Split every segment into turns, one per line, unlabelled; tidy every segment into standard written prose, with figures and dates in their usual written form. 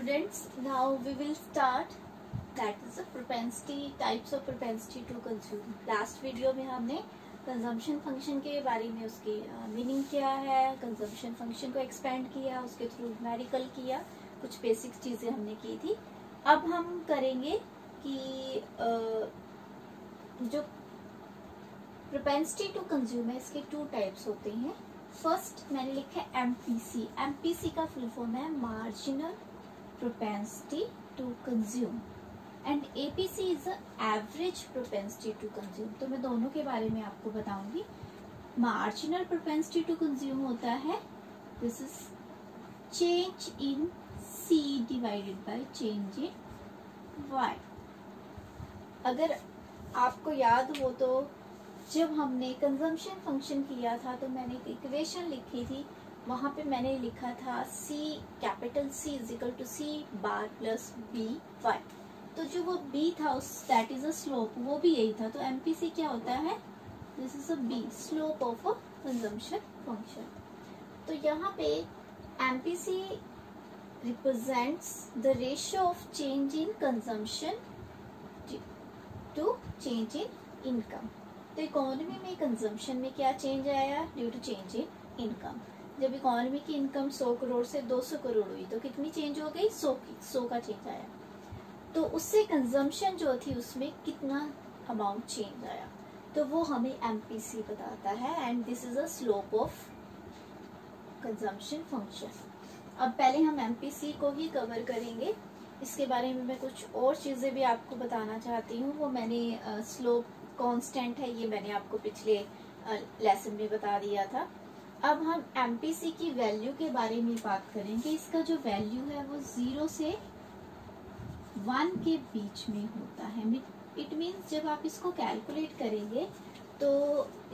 students, now we will start that is the propensity types of propensity to consume. Last video में हमने consumption function के बारे में उसकी मीनिंग क्या है, कंजम्पशन फंक्शन को एक्सपेंड किया, उसके थ्रू न्यूमेरिकल किया, कुछ बेसिक चीजें हमने की थी. अब हम करेंगे कि जो प्रोपेंसिटी टू कंज्यूम है इसके टू टाइप्स होते हैं. फर्स्ट मैंने लिखा है एमपीसी. एमपीसी का फुल फॉर्म है marginal propensity to consume and APC is average propensity to consume. तो मैं दोनों के बारे में आपको बताऊंगी. मार्जिनल प्रोपेंसिटी टू कंज्यूम होता है this is change in C divided by change in Y. अगर आपको याद हो तो जब हमने कंजम्पशन फंक्शन किया था तो मैंने एक इक्वेशन लिखी थी. वहां पे मैंने लिखा था C capital C is equal to C bar plus B वाई. तो जो वो B था उस दैट इज अ स्लोप, वो भी यही था. तो एमपीसी क्या होता है, this is a B slope of a consumption function. तो यहाँ पे MPC represents the ratio of change in consumption to change in income. तो इकोनॉमी में कंजम्पशन में क्या चेंज आया due to change in income. जब इकोनॉमी की इनकम 100 करोड़ से 200 करोड़ हुई तो कितनी चेंज हो गई, 100 का चेंज आया. तो उससे कंजम्पशन जो थी उसमें कितना अमाउंट चेंज आया, तो वो हमें एमपीसी बताता है and this is a slope of consumption function. अब पहले हम एमपीसी को ही कवर करेंगे. इसके बारे में मैं कुछ और चीजें भी आपको बताना चाहती हूँ. वो मैंने स्लोप कांस्टेंट है ये मैंने आपको पिछले लेसन में बता दिया था. अब हम एमपीसी की वैल्यू के बारे में बात करेंगे. इसका जो वैल्यू है वो 0 से 1 के बीच में होता है. इट मीन्स जब आप इसको कैलकुलेट करेंगे तो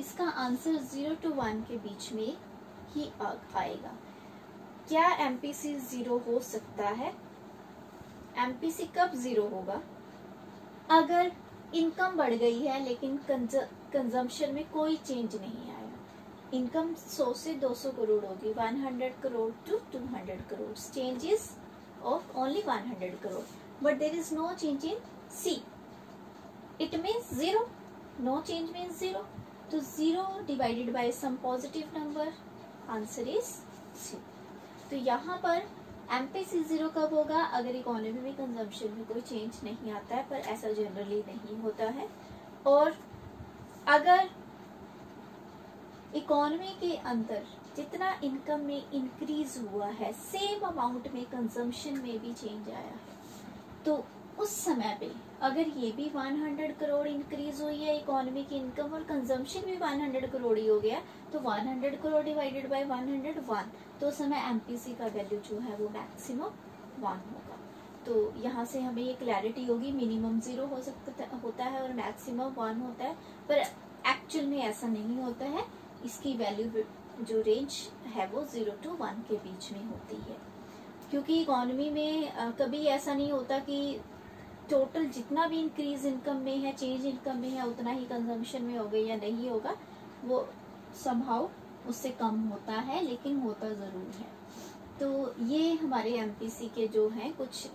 इसका आंसर 0 to 1 के बीच में ही आएगा. क्या एमपीसी 0 हो सकता है? एमपीसी कब 0 होगा? अगर इनकम बढ़ गई है लेकिन कंजम्पशन में कोई चेंज नहीं आया. इनकम 100 से 200 करोड़ होगी, 100 crore to 200 crore, changes of only 100 crore, but there is no change in C. It means 0. No change means 0. तो 0 divided by some positive number, answer is 0. तो यहाँ पर एमपीसी 0 कब होगा? अगर इकोनॉमी में कंजम्पशन में कोई चेंज नहीं आता है, पर ऐसा जनरली नहीं होता है. और अगर इकोनॉमी के अंदर जितना इनकम में इंक्रीज हुआ है सेम अमाउंट में कंजम्पशन में भी चेंज आया है, तो उस समय पे अगर ये भी 100 करोड़ इंक्रीज हुई है इकोनॉमी की इनकम और कंजम्पशन भी 100 करोड़ ही हो गया, तो 100 करोड़ डिवाइडेड बाय 101, तो उस समय एमपीसी का वैल्यू जो है वो मैक्सिमम 1 होगा. तो यहाँ से हमें ये क्लैरिटी होगी मिनिमम 0 हो सकता होता है और मैक्सिमम 1 होता है, पर एक्चुअल में ऐसा नहीं होता है. इसकी वैल्यू जो रेंज है वो 0 to 1 के बीच में होती है. क्योंकि इकोनॉमी में कभी ऐसा नहीं होता कि टोटल जितना भी इंक्रीज इनकम में है, चेंज इनकम में है, उतना ही कंजम्पशन में होगा या नहीं होगा. वो समहाउ उससे कम होता है, लेकिन होता जरूर है. तो ये हमारे एमपीसी के जो हैं कुछ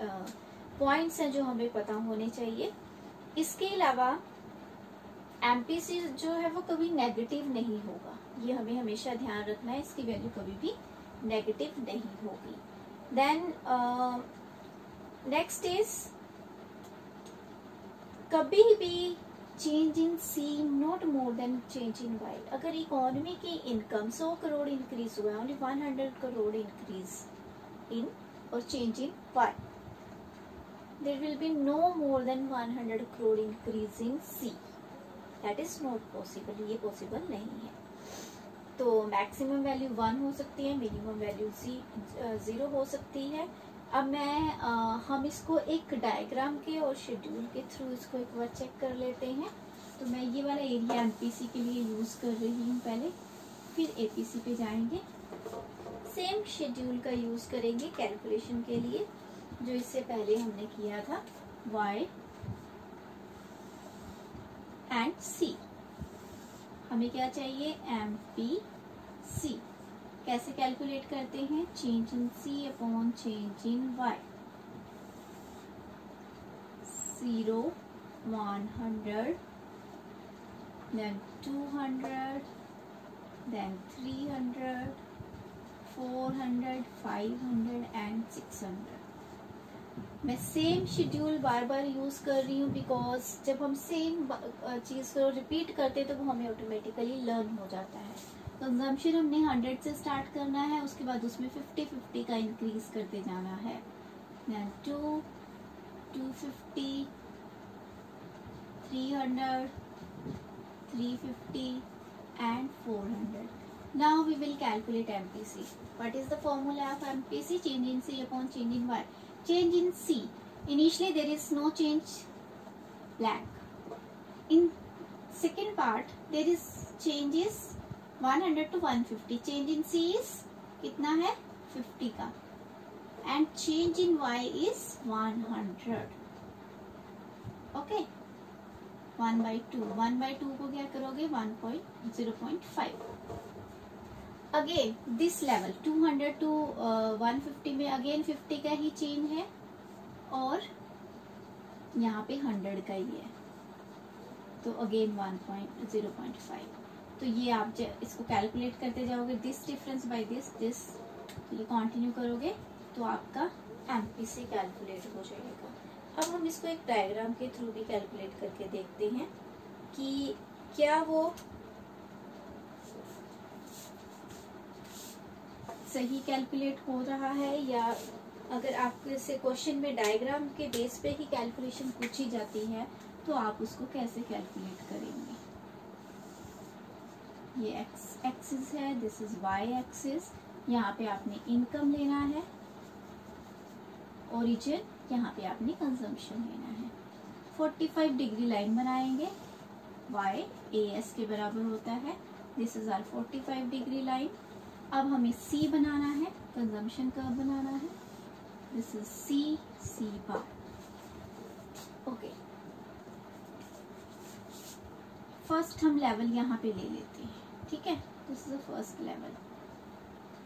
पॉइंट्स हैं जो हमें पता होने चाहिए. इसके अलावा एमपीसी जो है वो कभी नेगेटिव नहीं होगा, ये हमें हमेशा ध्यान रखना है. इसकी वैल्यू कभी भी नेगेटिव नहीं होगी. देन नेक्स्ट इज कभी भी change in C not more than change in Y. अगर इकोनॉमी की इनकम 100 करोड़ इंक्रीज हुआ है, ओनली 100 करोड़ इंक्रीज इन और change in Y, there will be no more than 100 crore increase in C. That is not possible, ये possible नहीं है. तो maximum value 1 हो सकती है, मिनिमम वैल्यू 0 हो सकती है. अब हम इसको एक डायग्राम के और शेड्यूल के थ्रू इसको एक बार चेक कर लेते हैं. तो मैं ये वाला एरिया एमपीसी के लिए यूज कर रही हूँ पहले, फिर एपीसी पे जाएंगे. सेम शेड्यूल का यूज करेंगे कैलकुलेशन के लिए जो इससे पहले हमने किया था, वाई एंड सी. हमें क्या चाहिए, एमपीसी. कैसे कैलकुलेट करते हैं, change in C upon change in Y. 0, 100, then 200, then 300, 400, 500 and 600. मैं सेम शेड्यूल बार बार यूज कर रही हूँ बिकॉज जब हम सेम चीज को रिपीट करते हैं तो वो हमें ऑटोमेटिकली लर्न हो जाता है। कंजम्पशन हमने 100 से स्टार्ट करना है, उसके बाद उसमें 50-50 का इंक्रीज करते जाना है। Then 2, 250, 300, 350 and 400. Now we will calculate MPC. What is the formula of MPC? Change in C upon change in Y. Change in C. Initially there is no change, blank. In second part there is changes 100 to 150. Change in C is कितना है 50 का, and change in Y is 100. Okay. 1/2. 1/2 को क्या करोगे 0.5. Again this level 200 to 150 में again 50 का ही change है और यहाँ पे 100 का ही है, तो अगेन 0.5. तो ये आप इसको कैलकुलेट करते जाओगे, दिस डिफरेंस बाय दिस, ये कंटिन्यू करोगे तो आपका एमपीसी कैलकुलेट हो जाएगा। अब हम इसको एक डायग्राम के थ्रू भी कैलकुलेट करके देखते हैं कि क्या वो सही कैलकुलेट हो रहा है, या अगर आपके से क्वेश्चन में डायग्राम के बेस पे ही कैलकुलेशन पूछी जाती है तो आप उसको कैसे कैलकुलेट करेंगे। ये एक्स एक्सिस है, दिस इज वाई एक्सिस। यहाँ पे आपने इनकम लेना है, ओरिजिन, यहाँ पे आपने कंजम्पशन लेना है। 45 डिग्री लाइन बनाएंगे, वाई ए एस के बराबर होता है, this is our 45 degree line. अब हमें सी बनाना है, कंजम्पशन कर्व बनाना है, this is C bar. Okay, first हम लेवल यहाँ पे ले लेते हैं, ठीक है। This is the first level.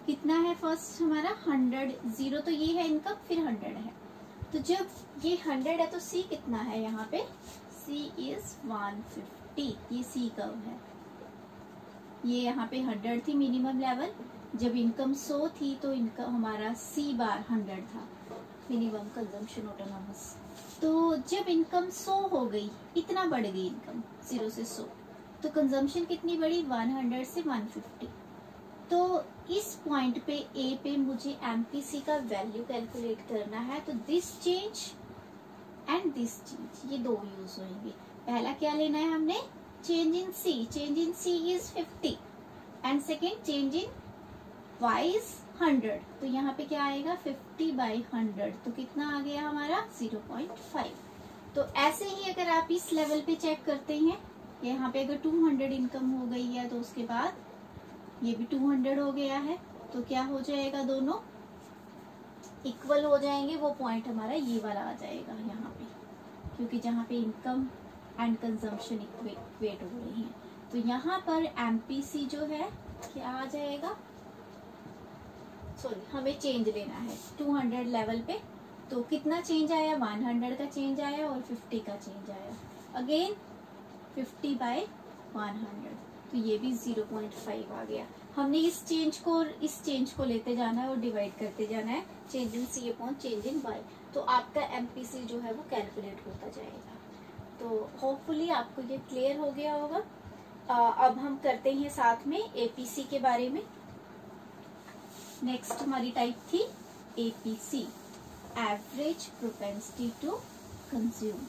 कितना है फर्स्ट हमारा 100, 0 तो ये है इनकम, फिर 100 है। तो जब ये 100 है तो सी कितना है यहाँ पे, सी इज 150। ये सी कर्व है, ये यहाँ पे 100 थी मिनिमम लेवल, जब इनकम 100 थी तो इनकम हमारा सी बार 100 था, मिनिमम कंजम्पशन ऑटोनॉमस। तो जब इनकम 100 हो गई, इतना बढ़ गई इनकम 0 से 100, तो कंजम्पशन कितनी बढ़ी 100 से 150। तो इस पॉइंट पे ए पे मुझे एमपीसी का वैल्यू कैलकुलेट करना है। तो this change and this change, ये दो यूज होंगे। पहला क्या लेना है हमने, change in C. Change in C is 50 and second change in Y is 100। तो यहाँ पे क्या आएगा 50/100, तो कितना आ गया हमारा 0.5। तो ऐसे ही अगर आप इस लेवल पे चेक करते हैं, यहाँ पे अगर 200 इनकम हो गई है तो उसके बाद ये भी 200 हो गया है, तो क्या हो जाएगा, दोनों इक्वल हो जाएंगे। वो पॉइंट हमारा ये वाला आ जाएगा यहाँ पे, क्योंकि जहाँ पे इनकम एंड कंजम्पशन इक्वेट हो रही हैं। तो यहाँ पर एमपीसी जो है क्या आ जाएगा, सॉरी हमें चेंज लेना है 200 लेवल पे। तो कितना चेंज आया, 100 का चेंज आया और 50 का चेंज आया, अगेन 50/100, तो ये भी 0.5 आ गया। हमने इस चेंज को लेते जाना है और डिवाइड करते जाना है, change in C upon change in Y, तो आपका एमपीसी जो है वो कैलकुलेट होता जाएगा। तो होपफुली आपको ये क्लियर हो गया होगा। अब हम करते हैं साथ में एपीसी के बारे में। नेक्स्ट हमारी टाइप थी APC, average propensity to consume.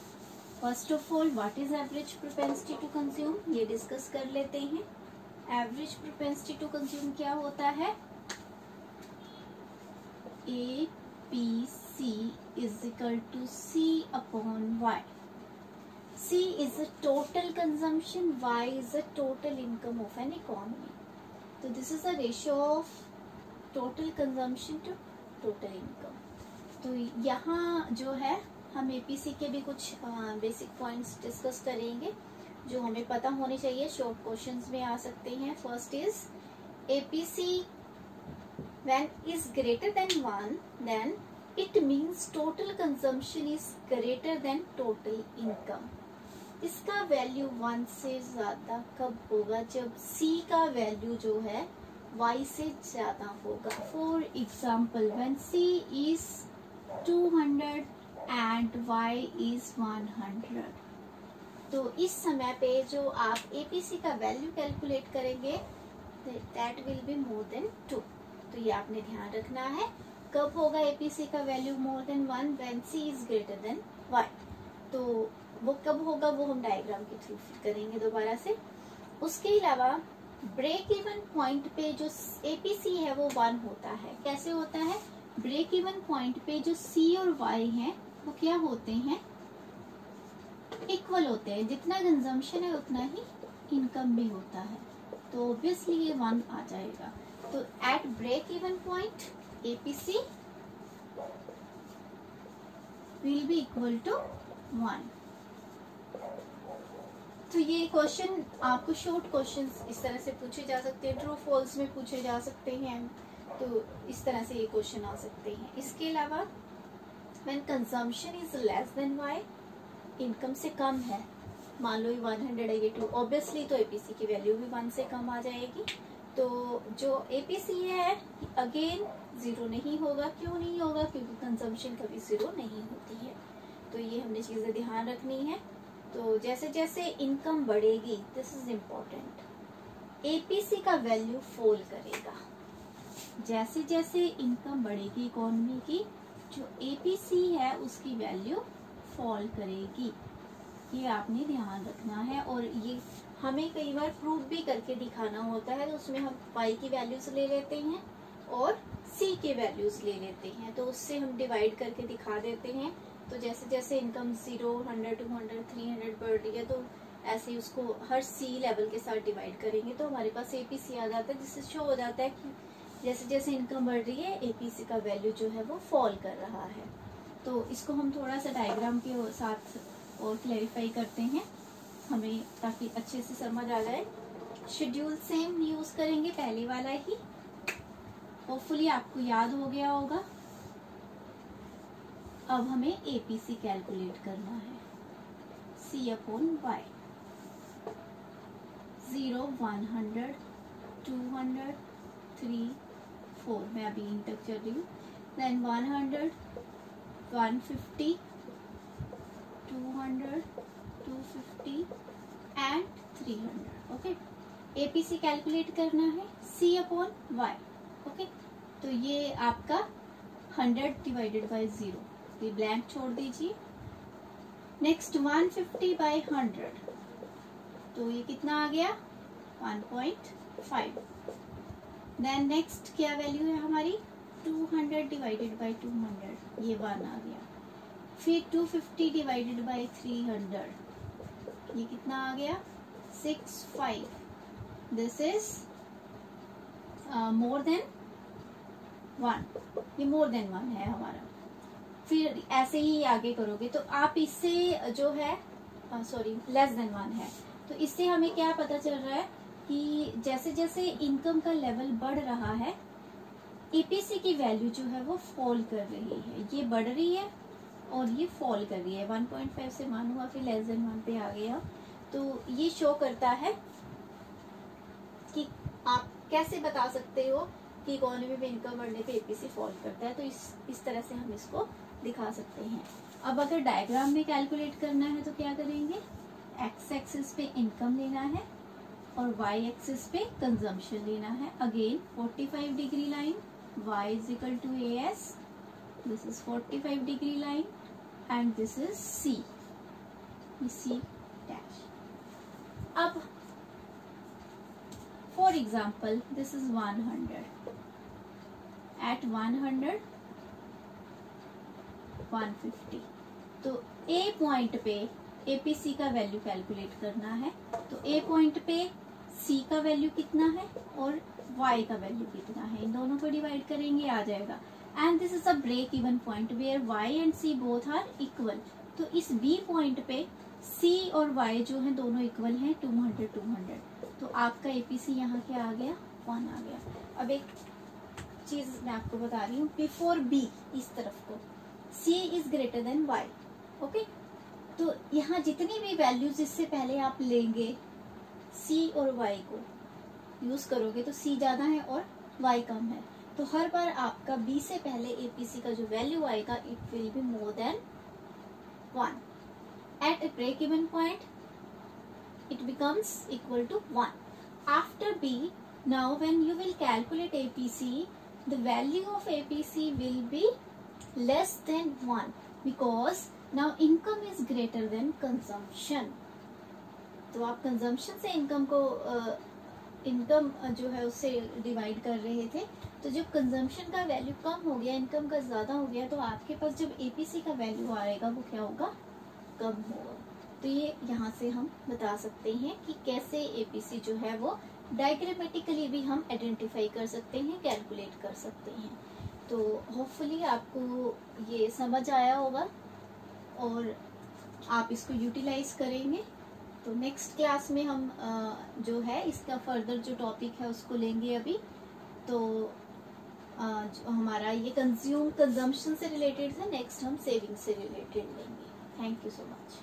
First of all what is average propensity to consume, ये डिस्कस कर लेते हैं। एवरेज प्रोपेंसिटी टू कंज्यूम क्या होता है, APC is equal to C upon Y. C is the total consumption, Y is the total income of an economy. So this is the ratio of total consumption to total income. तो यहाँ जो है हम APC के भी कुछ basic points discuss करेंगे जो हमें पता होने चाहिए, शॉर्ट क्वेश्चंस में आ सकते हैं। First is APC when is greater than 1 then it means total consumption is greater then total income. इसका वैल्यू 1 से ज्यादा कब होगा? जब C का वैल्यू जो है Y से ज्यादा होगा। For example when C is 200 and Y is 100, तो इस समय पे जो आप APC का वैल्यू कैलकुलेट करेंगे that will be more than 2। तो ये आपने ध्यान रखना है। कब होगा APC का value more than 1? When C is greater then Y। तो वो कब होगा वो हम डायग्राम के थ्रू करेंगे दोबारा से। उसके अलावा ब्रेक इवन पॉइंट पे जो APC है वो 1 होता है। कैसे होता है? ब्रेक इवन पॉइंट पे जो C और Y हैं वो क्या होते हैं? इक्वल होते हैं। जितना कंजम्पशन है उतना ही इनकम भी होता है, तो ऑब्वियसली ये 1 आ जाएगा। तो at break even point APC will be equal to 1। तो ये क्वेश्चन आपको शॉर्ट क्वेश्चंस इस तरह से पूछे जा सकते हैं, ट्रू फॉल्स में पूछे जा सकते हैं, तो इस तरह से ये क्वेश्चन आ सकते हैं। इसके अलावा when consumption is less than Y, income से कम है, मान लो 100 है ये 2, ऑब्वियसली तो APC की वैल्यू भी 1 से कम आ जाएगी। तो जो APC है अगेन 0 नहीं होगा। क्यों नहीं होगा? क्योंकि कंजम्पशन कभी 0 नहीं होती है। तो ये हमने चीजें ध्यान रखनी है। तो जैसे जैसे इनकम बढ़ेगी, दिस इज इम्पोर्टेंट, APC का वैल्यू फॉल करेगा। जैसे जैसे इनकम बढ़ेगी इकोनॉमी की, जो APC है उसकी वैल्यू फॉल करेगी। ये आपने ध्यान रखना है। और ये हमें कई बार प्रूव भी करके दिखाना होता है, तो उसमें हम Y की वैल्यूज ले लेते हैं और C के वैल्यूज ले लेते हैं, तो उससे हम डिवाइड करके दिखा देते हैं। तो जैसे जैसे इनकम 0, 100, 200, 300 बढ़ रही है, तो ऐसे ही उसको हर C लेवल के साथ डिवाइड करेंगे तो हमारे पास APC आ जाता है, जिससे शो हो जाता है कि जैसे जैसे इनकम बढ़ रही है APC का वैल्यू जो है वो फॉल कर रहा है। तो इसको हम थोड़ा सा डायग्राम के साथ और क्लैरिफाई करते हैं हमें, ताकि अच्छे से समझ आ जाए। शेड्यूल सेम यूज करेंगे, पहले वाला ही, होपफुली आपको याद हो गया होगा। अब हमें APC कैलकुलेट करना है। C/Y 0, 100, 200, 3, 4, मैं अभी इन तक चल रही हूँ। Then 100, 150, 200, 250 and 300। Okay, APC calculate करना है C/Y। ओके, तो ये आपका 100 डिवाइडेड बाई 0, ये ब्लैंक छोड़ दीजिए। नेक्स्ट 150/100, तो ये कितना आ गया? 1.5। देन नेक्स्ट क्या वैल्यू है हमारी? 200 डिवाइडेड बाई 200, ये 1 आ गया। फिर 250 डिवाइडेड बाई 300, ये कितना आ गया? 65। दिस इज मोर देन 1, ये मोर देन 1 है हमारा। फिर ऐसे ही आगे करोगे तो आप इससे जो है सॉरी लेस देन 1 है, तो इससे हमें क्या पता चल रहा है कि जैसे जैसे इनकम का लेवल बढ़ रहा है APC की वैल्यू जो है वो फॉल कर रही है। ये बढ़ रही है और ये फॉल कर रही है। 1.5 से 1 हुआ, फिर लेस देन 1 पे आ गया। तो ये शो करता है कि आप कैसे बता सकते हो कि इकोनॉमी में इनकम बढ़ने पे APC फॉल करता है। तो इस तरह से हम इसको दिखा सकते हैं। अब अगर डायग्राम में कैलकुलेट करना है तो क्या करेंगे? X एक्सिस पे इनकम लेना है और Y एक्सिस पे कंजम्पशन लेना है। Again 45 degree line, Y is equal to AS, this is 45 degree line and this is C, C dash. अब for example this is 100, at 100 150, तो A पॉइंट पे APC का वैल्यू कैलकुलेट करना है। तो A पॉइंट पे C का value कितना है और Y का वैल्यू कितना है, इन दोनों को डिवाइड करेंगे, आ जाएगा। And this is a break even point where Y and C both are equal. तो इस B पॉइंट पे C और Y जो है दोनों इक्वल हैं, 200 200। तो आपका APC यहाँ क्या आ गया? 1 आ गया। अब एक चीज मैं आपको बता रही हूँ, बिफोर बी, इस तरफ को, C is greater than Y. Okay, तो यहाँ जितनी भी वैल्यूज इससे पहले आप लेंगे सी और वाई को यूज करोगे तो सी ज्यादा है और वाई कम है, तो हर बार आपका बी से पहले एपीसी का जो वैल्यू आएगा it will be more than 1. At a break-even point, it becomes equal to 1. After B, now when you will calculate APC, the value of APC will be less than 1 because now income is greater than consumption. तो आप consumption से income को income जो है उससे divide कर रहे थे, तो जब कंजम्पशन का वैल्यू कम हो गया, इनकम का ज्यादा हो गया, तो आपके पास जब एपीसी का वैल्यू आएगा वो क्या होगा, कम होगा। तो ये यहाँ से हम बता सकते हैं कि कैसे एपीसी जो है वो डायग्रामेटिकली भी हम आइडेंटिफाई कर सकते हैं, कैलकुलेट कर सकते हैं। तो होपफुली आपको ये समझ आया होगा और आप इसको यूटिलाइज करेंगे। तो नेक्स्ट क्लास में हम जो है इसका फर्दर जो टॉपिक है उसको लेंगे अभी। तो जो हमारा ये कंज्यूम कंजम्पशन से रिलेटेड है, नेक्स्ट हम सेविंग से रिलेटेड लेंगे। Thank you so much.